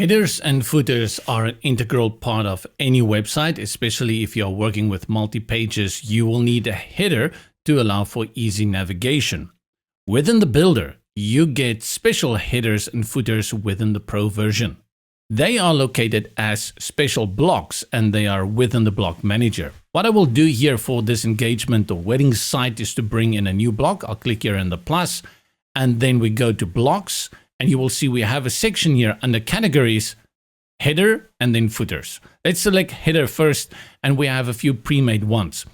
Headers and footers are an integral part of any website, especially if you're working with multi-pages. You will need a header to allow for easy navigation. Within the builder, you get special headers and footers within the Pro version. They are located as special blocks and they are within the block manager. What I will do here for this engagement or wedding site is to bring in a new block. I'll click here in the plus and then we go to blocks. And you will see we have a section here under categories, header, and then footers. Let's select header first, and we have a few pre-made ones.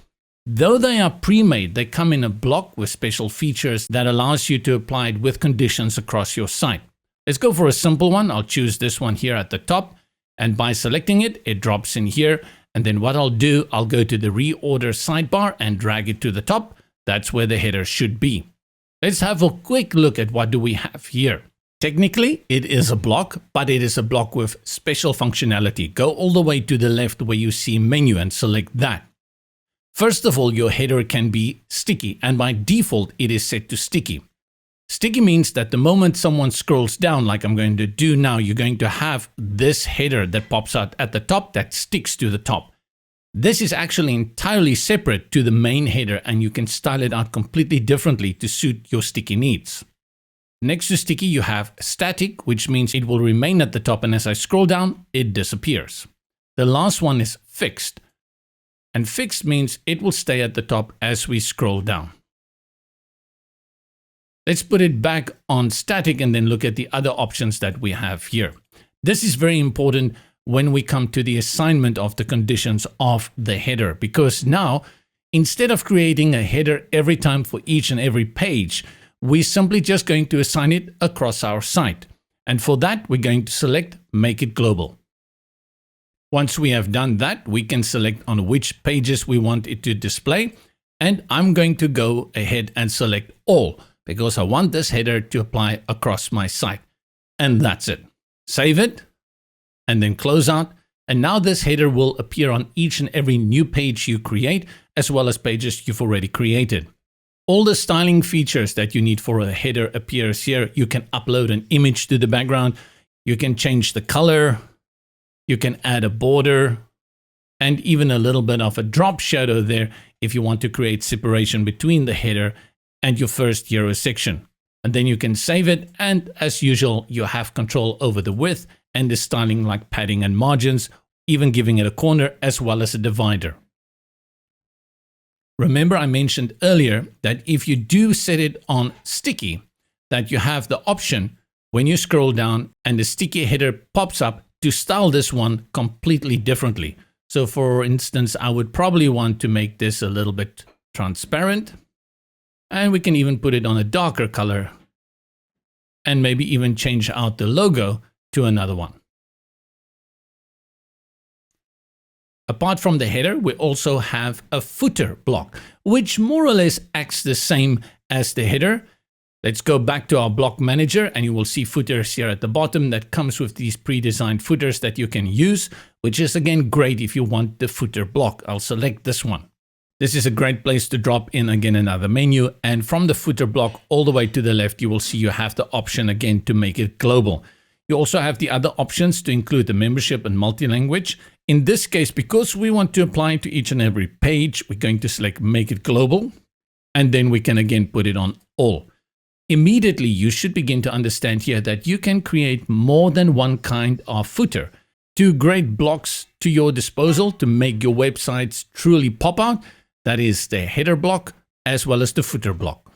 Though they are pre-made, they come in a block with special features that allows you to apply it with conditions across your site. Let's go for a simple one. I'll choose this one here at the top, and by selecting it, it drops in here. And then what I'll do, I'll go to the reorder sidebar and drag it to the top. That's where the header should be. Let's have a quick look at what do we have here. Technically, it is a block, but it is a block with special functionality. Go all the way to the left where you see menu and select that. First of all, your header can be sticky, and by default, it is set to sticky. Sticky means that the moment someone scrolls down, like I'm going to do now, you're going to have this header that pops out at the top that sticks to the top. This is actually entirely separate to the main header, and you can style it out completely differently to suit your sticky needs. Next to sticky, you have static, which means it will remain at the top, and as I scroll down, it disappears. The last one is fixed, and fixed means it will stay at the top as we scroll down. Let's put it back on static and then look at the other options that we have here. This is very important when we come to the assignment of the conditions of the header, because now, instead of creating a header every time for each and every page, we're simply just going to assign it across our site. And for that, we're going to select Make it Global. Once we have done that, we can select on which pages we want it to display. And I'm going to go ahead and select All, because I want this header to apply across my site. And that's it. Save it, and then close out. And now this header will appear on each and every new page you create, as well as pages you've already created. All the styling features that you need for a header appears here. You can upload an image to the background. You can change the color. You can add a border and even a little bit of a drop shadow there if you want to create separation between the header and your first hero section. And then you can save it. And as usual, you have control over the width and the styling like padding and margins, even giving it a corner as well as a divider. Remember, I mentioned earlier that if you do set it on sticky, that you have the option when you scroll down and the sticky header pops up to style this one completely differently. So for instance, I would probably want to make this a little bit transparent, and we can even put it on a darker color and maybe even change out the logo to another one. Apart from the header, we also have a footer block, which more or less acts the same as the header. Let's go back to our block manager and you will see footers here at the bottom that comes with these pre-designed footers that you can use, which is again great if you want the footer block. I'll select this one. This is a great place to drop in again another menu, and from the footer block all the way to the left, you will see you have the option again to make it global. You also have the other options to include the membership and multi-language. In this case, because we want to apply it to each and every page, we're going to select Make it Global, and then we can again put it on All. Immediately, you should begin to understand here that you can create more than one kind of footer. Two great blocks to your disposal to make your websites truly pop out. That is the header block as well as the footer block.